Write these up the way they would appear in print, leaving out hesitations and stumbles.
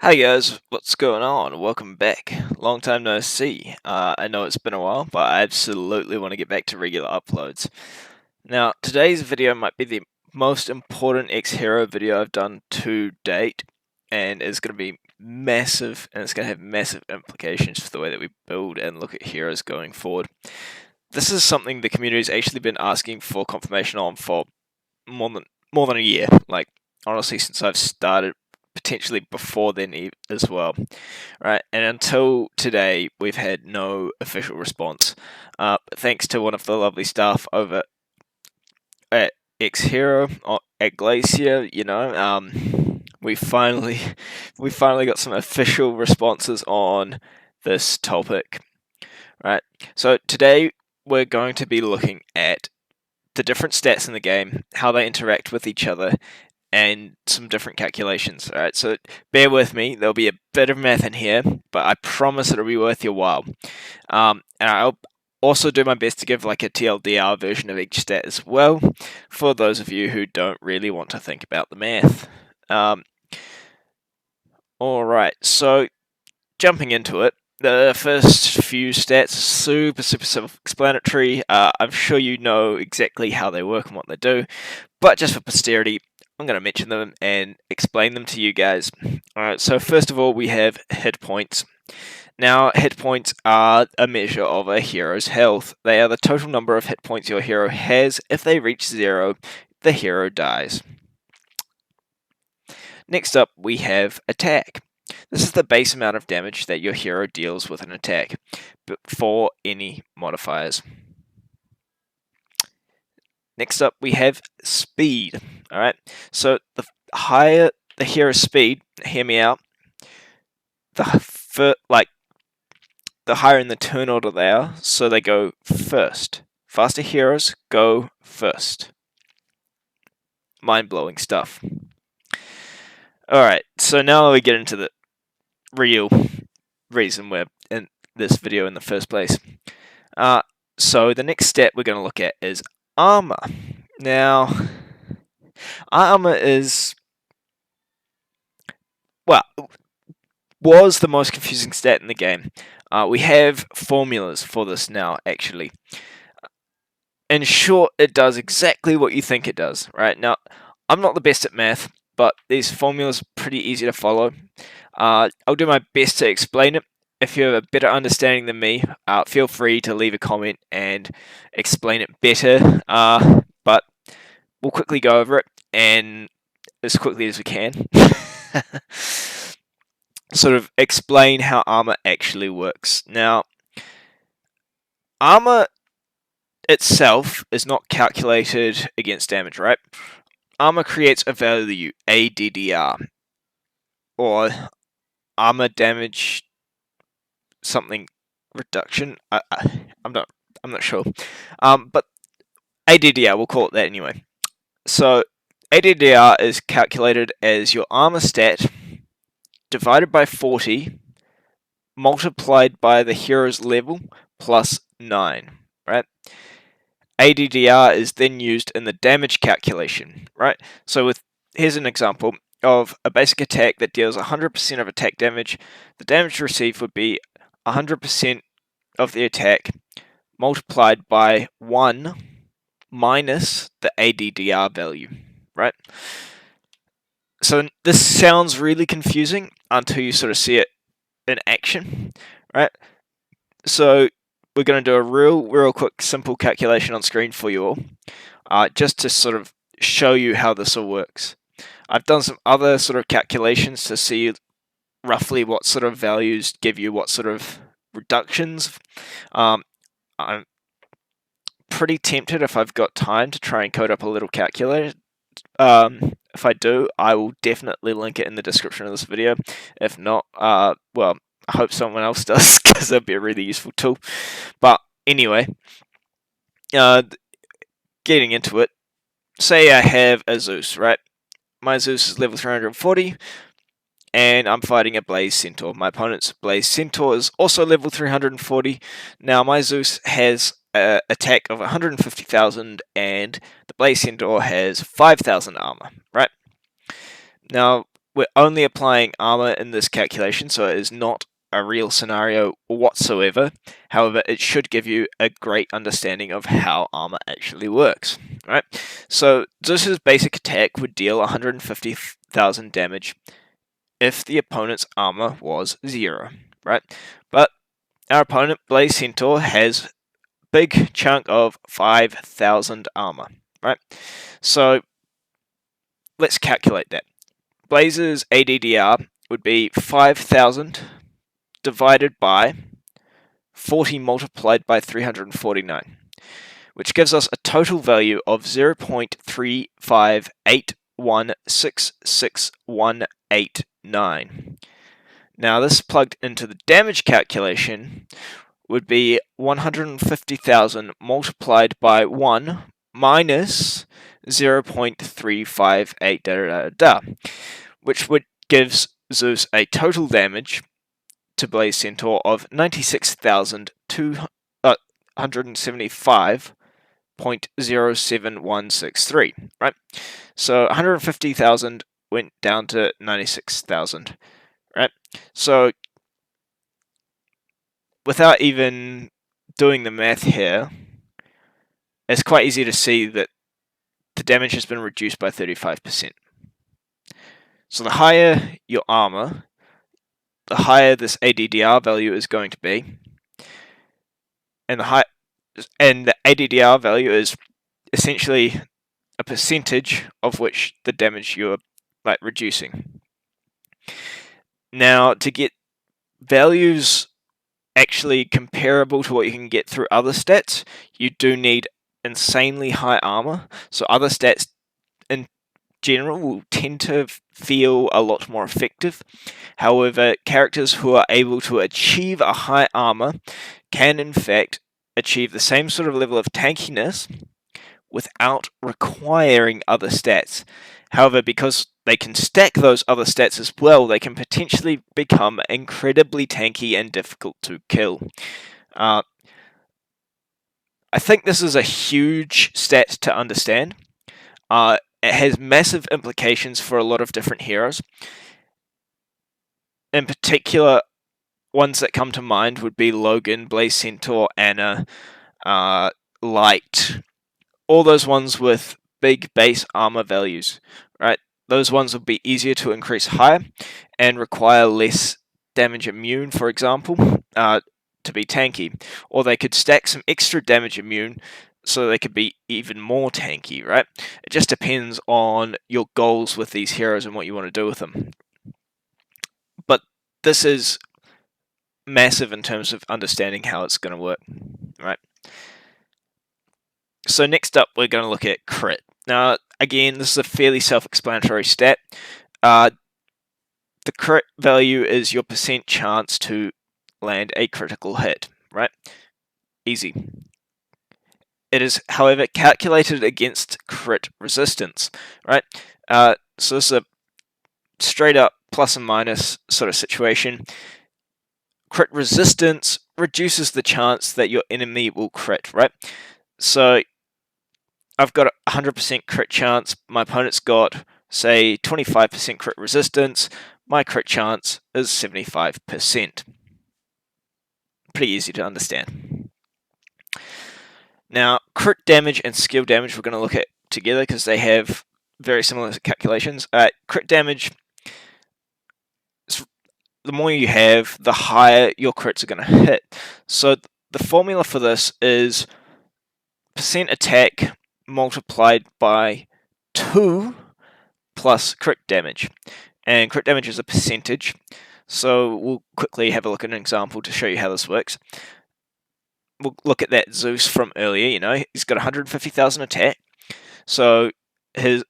Hey guys, what's going on? Welcome back. Long time no see. I know it's been a while, but I absolutely want to get back to regular uploads. Now, today's video might be the most important X-Hero video I've done to date, and it's going to be massive, and it's going to have massive implications for the way that we build and look at heroes going forward. This is something the community's actually been asking for confirmation on for more than a year. Like, honestly, since I've started, potentially before then as well, right? And until today, we've had no official response. Thanks to one of the lovely staff over at X Hero at Glacier, we finally got some official responses on this topic, right? So today we're going to be looking at the different stats in the game, how they interact with each other, and some different calculations. Alright, so bear with me, there'll be a bit of math in here, but I promise it'll be worth your while. And I'll also do my best to give like a TLDR version of each stat as well, for those of you who don't really want to think about the math. Alright, so jumping into it, the first few stats are super self-explanatory. I'm sure you know exactly how they work and what they do, but just for posterity, I'm going to mention them and explain them to you guys. Alright, so first of all, we have hit points. Now, hit points are a measure of a hero's health. They are the total number of hit points your hero has. If they reach 0, the hero dies. Next up, we have attack. This is the base amount of damage that your hero deals with an attack, before any modifiers. Next up, we have speed. Alright, so the higher the hero's speed, hear me out, the higher in the turn order they are, so they go first. Faster heroes go first. Mind-blowing stuff. Alright, so now we get into the real reason we're in this video in the first place. So the next stat we're going to look at is armor. Now, armor is, well, was the most confusing stat in the game. We have formulas for this now, actually. In short, it does exactly what you think it does, right? Now, I'm not the best at math, but these formulas are pretty easy to follow. I'll do my best to explain it. If you have a better understanding than me, feel free to leave a comment and explain it better. But we'll quickly go over it, and as quickly as we can, sort of explain how armor actually works. Now, armor itself is not calculated against damage, right? Armor creates a value, ADDR, or armor damage something reduction. I'm not sure. But ADDR, we'll call it that anyway. So ADDR is calculated as your armor stat divided by 40 multiplied by the hero's level plus 9, right? ADDR is then used in the damage calculation, right? So here's an example of a basic attack that deals 100% of attack damage. The damage received would be 100% of the attack multiplied by 1 minus the ADDR value, right? So this sounds really confusing until you sort of see it in action, right? So we're going to do a real quick simple calculation on screen for you all, just to sort of show you how this all works. I've done some other sort of calculations to see roughly what sort of values give you what sort of reductions. I'm pretty tempted, if I've got time, to try and code up a little calculator. If I do, I will definitely link it in the description of this video. If not, well, I hope someone else does, because that'd be a really useful tool. But anyway, getting into it, say I have a Zeus, right? My Zeus is level 340, and I'm fighting a Blaze Centaur. My opponent's Blaze Centaur is also level 340. Now, my Zeus has an attack of 150,000, and the Blaze Centaur has 5,000 armor, right? Now, we're only applying armor in this calculation, so it is not a real scenario whatsoever. However, it should give you a great understanding of how armor actually works. Right? So Zeus's basic attack would deal 150,000 damage if the opponent's armor was 0. Right? But our opponent, Blaze Centaur, has a big chunk of 5,000 armor. Right? So let's calculate that. Blaze's ADDR would be 5,000 divided by 40 multiplied by 349, which gives us a total value of 0.358166,189. Now this plugged into the damage calculation would be 150,000 multiplied by 1 minus 0.358 which gives Zeus a total damage to Blaze Centaur of 96,275.07163, right? So 150,000 went down to 96,000, right? So without even doing the math here, it's quite easy to see that the damage has been reduced by 35%. So the higher your armor, the higher this ADDR value is going to be, and the ADDR value is essentially a percentage of which the damage you're reducing. Now, to get values actually comparable to what you can get through other stats, you do need insanely high armor. So other stats in general will tend to feel a lot more effective. However, characters who are able to achieve a high armor can in fact achieve the same sort of level of tankiness without requiring other stats. However, because they can stack those other stats as well, they can potentially become incredibly tanky and difficult to kill. I think this is a huge stat to understand. It has massive implications for a lot of different heroes. In particular, ones that come to mind would be Logan, Blaze Centaur, Anna, Light, all those ones with big base armor values, right? Those ones would be easier to increase higher and require less damage immune, for example, to be tanky. Or they could stack some extra damage immune so they could be even more tanky, right? It just depends on your goals with these heroes and what you want to do with them. But this is massive in terms of understanding how it's going to work, right? So next up, we're going to look at crit. Now, again, this is a fairly self-explanatory stat. The crit value is your percent chance to land a critical hit, right? Easy. It is, however, calculated against crit resistance, right? So this is a straight up plus and minus sort of situation. Crit resistance reduces the chance that your enemy will crit, right? So I've got a 100% crit chance. My opponent's got, say, 25% crit resistance. My crit chance is 75%. Pretty easy to understand. Now, crit damage and skill damage we're going to look at together because they have very similar calculations. Crit damage, the more you have, the higher your crits are going to hit. So the formula for this is percent attack multiplied by 2 plus crit damage. And crit damage is a percentage. So we'll quickly have a look at an example to show you how this works. We'll look at that Zeus from earlier, he's got 150,000 attack. So he's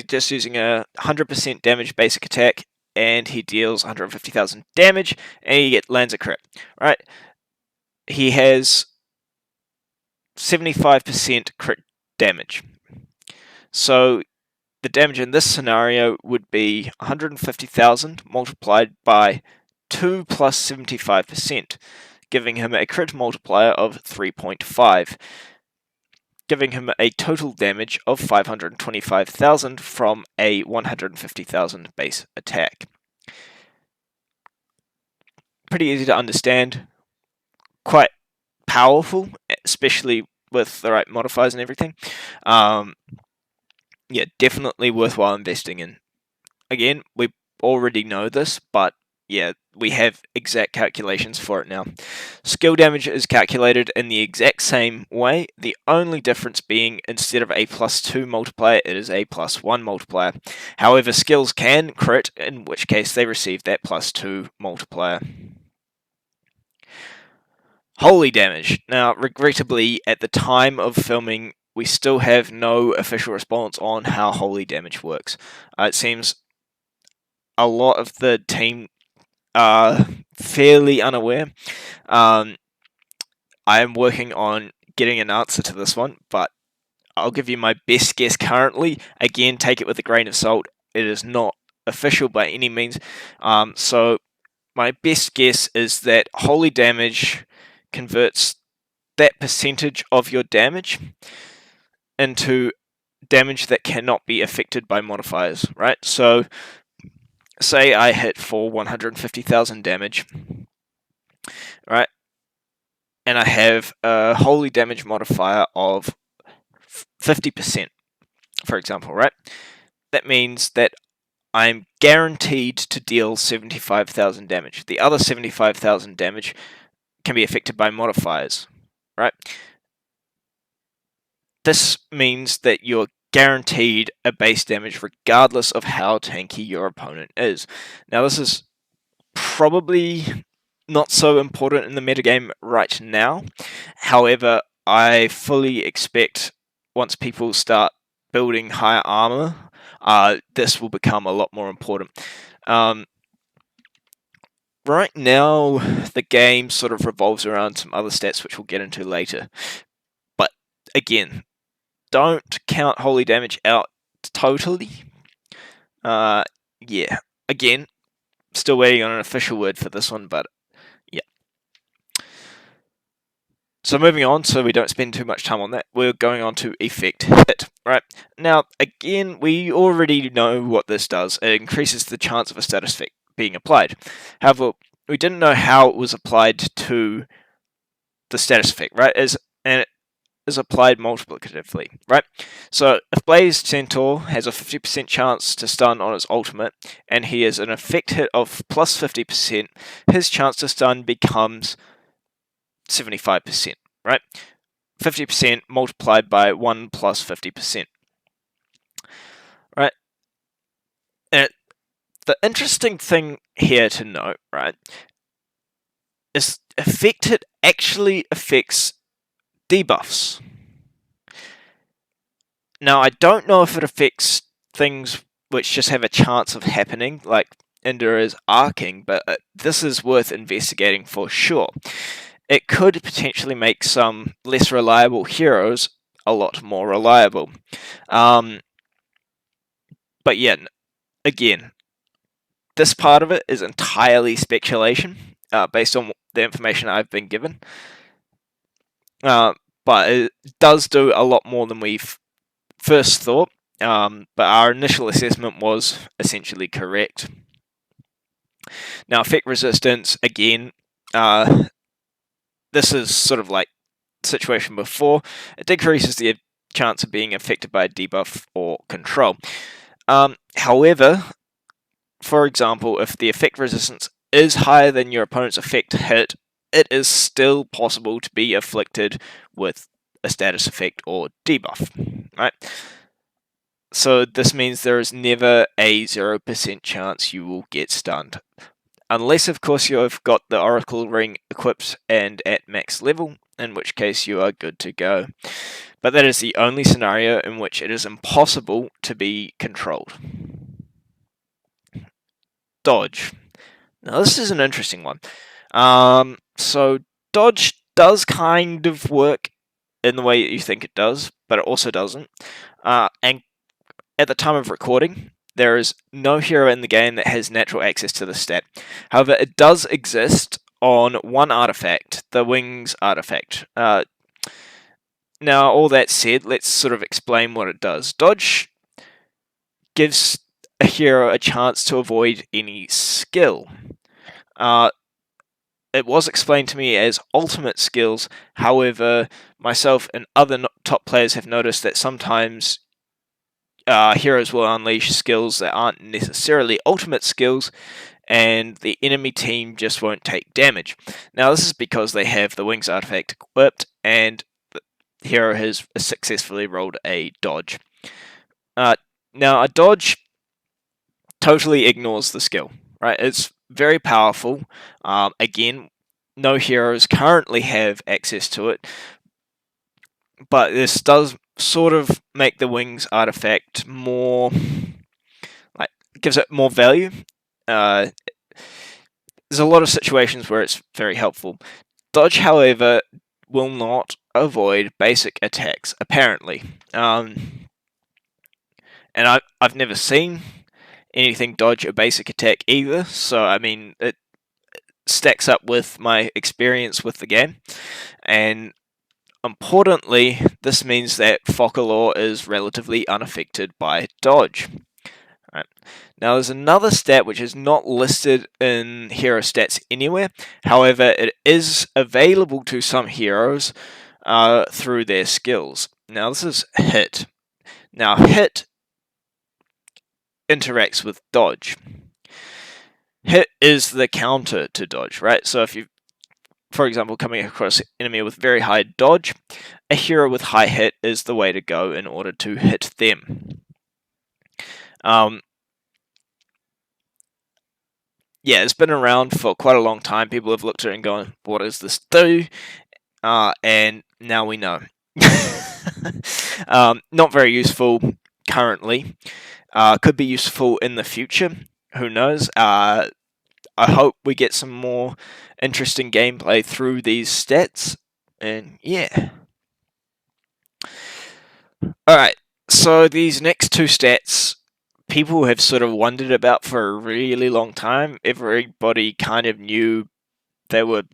just using a 100% damage basic attack, and he deals 150,000 damage, and he lands a crit, right? He has 75% crit damage. So the damage in this scenario would be 150,000 multiplied by 2 plus 75%, giving him a crit multiplier of 3.5. giving him a total damage of 525,000 from a 150,000 base attack. Pretty easy to understand, quite powerful, especially with the right modifiers and everything. Yeah, definitely worthwhile investing in. Again, we already know this, but yeah, we have exact calculations for it now. Skill damage is calculated in the exact same way, the only difference being instead of a +2 multiplier, it is a +1 multiplier. However, skills can crit, in which case they receive that +2 multiplier. Holy damage. Now, regrettably, at the time of filming, we still have no official response on how holy damage works. It seems a lot of the team are fairly unaware. I am working on getting an answer to this one, but I'll give you my best guess currently. Again, take it with a grain of salt. It is not official by any means. So my best guess is that holy damage converts that percentage of your damage into damage that cannot be affected by modifiers, right? So say I hit for 150,000 damage, right? And I have a holy damage modifier of 50%, for example, right? That means that I'm guaranteed to deal 75,000 damage. The other 75,000 damage can be affected by modifiers, right? This means that you're guaranteed a base damage regardless of how tanky your opponent is. Now, this is probably not so important in the metagame right now. However, I fully expect once people start building higher armor, this will become a lot more important. Right now, the game sort of revolves around some other stats which we'll get into later. But again, don't count holy damage out totally. Yeah, again, still waiting on an official word for this one, but yeah. So moving on, so we don't spend too much time on that, we're going on to effect hit, right? Now, again, we already know what this does. It increases the chance of a status effect being applied. However, we didn't know how it was applied to the status effect, right? And it is applied multiplicatively, right? So if Blaze Centaur has a 50% chance to stun on his ultimate, and he has an effect hit of plus 50%, his chance to stun becomes 75%, right? 50% multiplied by 1 plus 50%, right? And the interesting thing here to note, right, is effect hit actually affects debuffs. Now, I don't know if it affects things which just have a chance of happening, like Indira's arcing, but this is worth investigating for sure. It could potentially make some less reliable heroes a lot more reliable. But yeah, again, this part of it is entirely speculation, based on the information I've been given. But it does do a lot more than we've first thought. But our initial assessment was essentially correct. Now, effect resistance, again, this is sort of like the situation before. It decreases the chance of being affected by a debuff or control. However, for example, if the effect resistance is higher than your opponent's effect hit, it is still possible to be afflicted with a status effect or debuff, right? So this means there is never a 0% chance you will get stunned. Unless, of course, you have got the Oracle Ring equipped and at max level, in which case you are good to go. But that is the only scenario in which it is impossible to be controlled. Dodge. Now this is an interesting one. So dodge does kind of work in the way you think it does, but it also doesn't. And at the time of recording, there is no hero in the game that has natural access to this stat. However, it does exist on one artifact, the Wings artifact. Now, all that said, let's sort of explain what it does. Dodge gives a hero a chance to avoid any skill. It was explained to me as ultimate skills. However, myself and other top players have noticed that sometimes heroes will unleash skills that aren't necessarily ultimate skills, and the enemy team just won't take damage. Now, this is because they have the Wings artifact equipped, and the hero has successfully rolled a dodge. Now, a dodge totally ignores the skill, right? It's very powerful. Again, no heroes currently have access to it, but this does sort of make the Wings artifact more, like, gives it more value. There's a lot of situations where it's very helpful. Dodge, however, will not avoid basic attacks, apparently. And I've never seen anything dodge a basic attack either, so I mean, it stacks up with my experience with the game. And importantly, this means that Focalor is relatively unaffected by dodge. Right. Now, there's another stat which is not listed in hero stats anywhere. However, it is available to some heroes through their skills. Now, this is hit. Now, hit interacts with dodge. Hit is the counter to dodge, right? So if you, for example, coming across an enemy with very high dodge, a hero with high hit is the way to go in order to hit them. Yeah, it's been around for quite a long time. People have looked at it and gone, what does this do? And now we know. Not very useful currently. Could be useful in the future. Who knows? I hope we get some more interesting gameplay through these stats. And yeah. Alright, so these next two stats, people have sort of wondered about for a really long time. Everybody kind of knew they were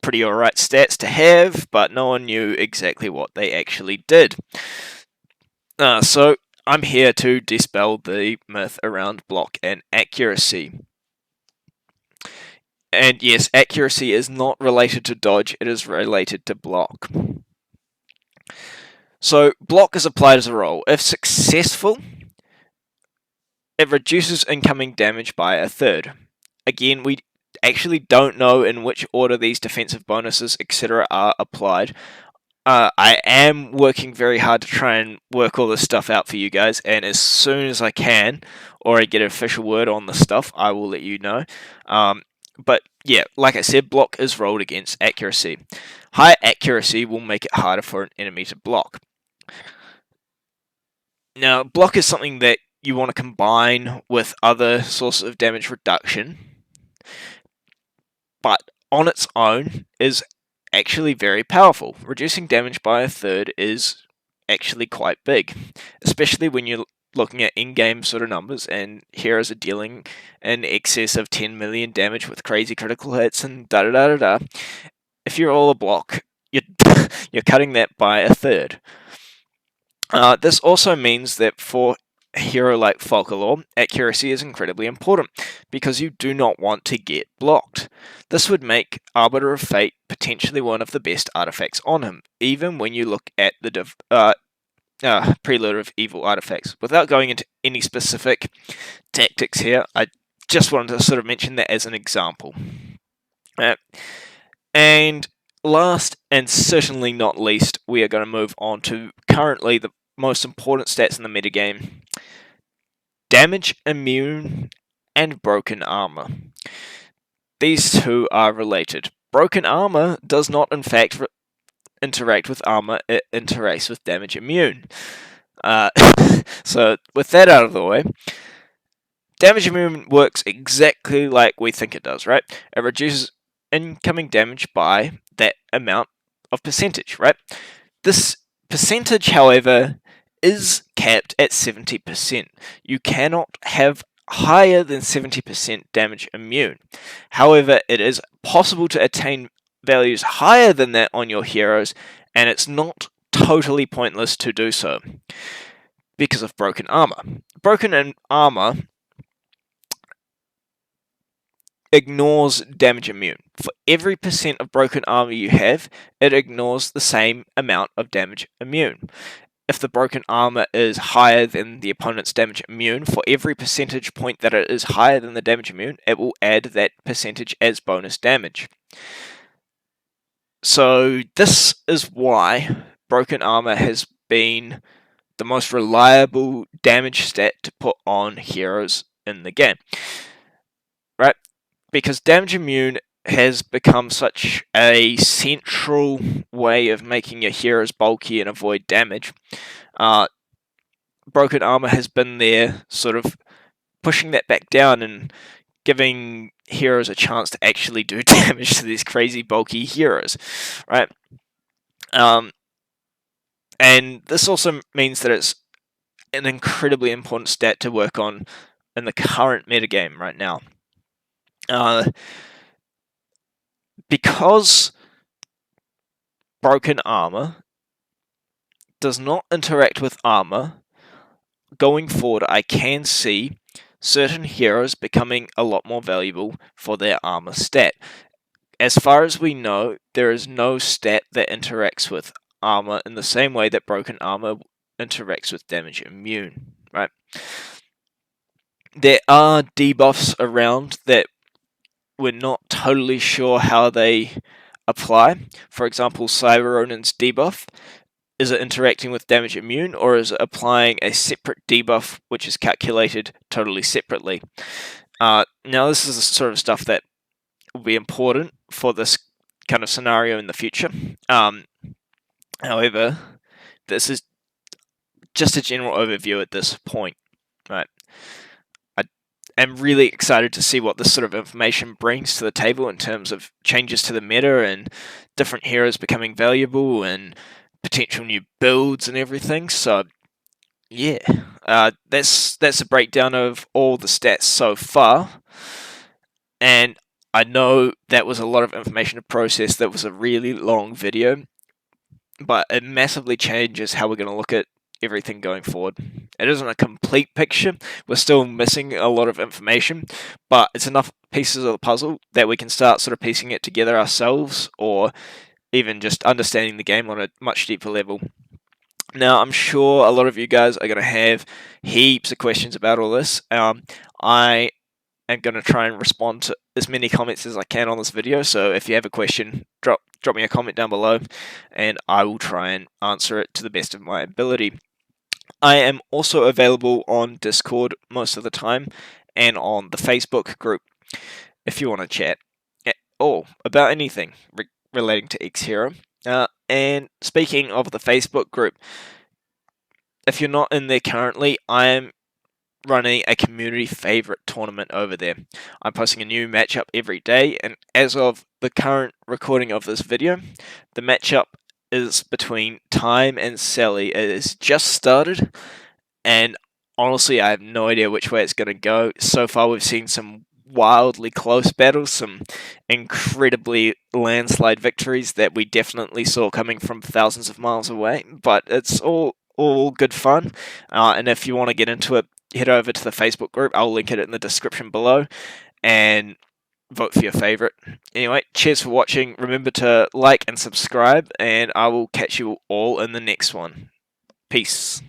pretty alright stats to have, but no one knew exactly what they actually did. So I'm here to dispel the myth around block and accuracy. And yes, accuracy is not related to dodge, it is related to block. So block is applied as a roll. If successful, it reduces incoming damage by a third. Again, we actually don't know in which order these defensive bonuses, etc. are applied. I am working very hard to try and work all this stuff out for you guys, and as soon as I can, or I get an official word on the stuff, I will let you know. But yeah, like I said, block is rolled against accuracy. High accuracy will make it harder for an enemy to block. Now, block is something that you want to combine with other sources of damage reduction, but on its own is actually very powerful. Reducing damage by a third is actually quite big, especially when you're looking at in-game sort of numbers and heroes are dealing in excess of 10 million damage with crazy critical hits and da-da-da-da-da. If you're all a block, you're cutting that by a third. This also means that for a hero like Focalor, accuracy is incredibly important, because you do not want to get blocked. This would make Arbiter of Fate potentially one of the best artifacts on him, even when you look at the Prelude of Evil artifacts. Without going into any specific tactics here, I just wanted to sort of mention that as an example. And last and certainly not least, we are going to move on to currently the most important stats in the metagame: damage, immune, and broken armor. These two are related. Broken armor does not in fact interact with armor, it interacts with damage immune. So with that out of the way, damage immune works exactly like we think it does, right? It reduces incoming damage by that amount of percentage, right? This percentage, however, is capped at 70%. You cannot have higher than 70% damage immune. However, it is possible to attain values higher than that on your heroes, and it's not totally pointless to do so because of broken armor. Broken armor ignores damage immune. For every percent of broken armor you have, it ignores the same amount of damage immune. If the broken armor is higher than the opponent's damage immune, for every percentage point that it is higher than the damage immune, it will add that percentage as bonus damage. So this is why broken armor has been the most reliable damage stat to put on heroes in the game. Right? Because damage immune has become such a central way of making your heroes bulky and avoid damage. Broken armor has been there, sort of pushing that back down and giving heroes a chance to actually do damage to these crazy bulky heroes, right? And this also means that it's an incredibly important stat to work on in the current metagame right now. Because broken armor does not interact with armor, going forward I can see certain heroes becoming a lot more valuable for their armor stat. As far as we know, there is no stat that interacts with armor in the same way that broken armor interacts with damage immune, right? There are debuffs around that we're not totally sure how they apply. For example, Cyber Ronin's debuff. Is it interacting with damage immune, or is it applying a separate debuff which is calculated totally separately? Now, this is the sort of stuff that will be important for this kind of scenario in the future. However, this is just a general overview at this point, right? I am really excited to see what this sort of information brings to the table in terms of changes to the meta and different heroes becoming valuable and potential new builds and everything. So yeah, that's a breakdown of all the stats so far, and I know that was a lot of information to process. That was a really long video, but it massively changes how we're going to look at everything going forward. It isn't a complete picture. We're still missing a lot of information, but it's enough pieces of the puzzle that we can start sort of piecing it together ourselves, or even just understanding the game on a much deeper level. Now, I'm sure a lot of you guys are going to have heaps of questions about all this. I am going to try and respond to as many comments as I can on this video, so if you have a question, drop me a comment down below, and I will try and answer it to the best of my ability. I am also available on Discord most of the time, and on the Facebook group, if you want to chat, or about anything relating to X-Hero. And speaking of the Facebook group, if you're not in there currently, I am running a community favorite tournament over there. I'm posting a new matchup every day, and as of the current recording of this video, the matchup is between Time and Sally. It has just started, and honestly, I have no idea which way it's going to go. So far, we've seen some wildly close battles, some incredibly landslide victories that we definitely saw coming from thousands of miles away, but it's all good fun. And if you want to get into it, head over to the Facebook group. I'll link it in the description below, and vote for your favorite. Anyway, cheers for watching. Remember to like and subscribe, and I will catch you all in the next one. Peace.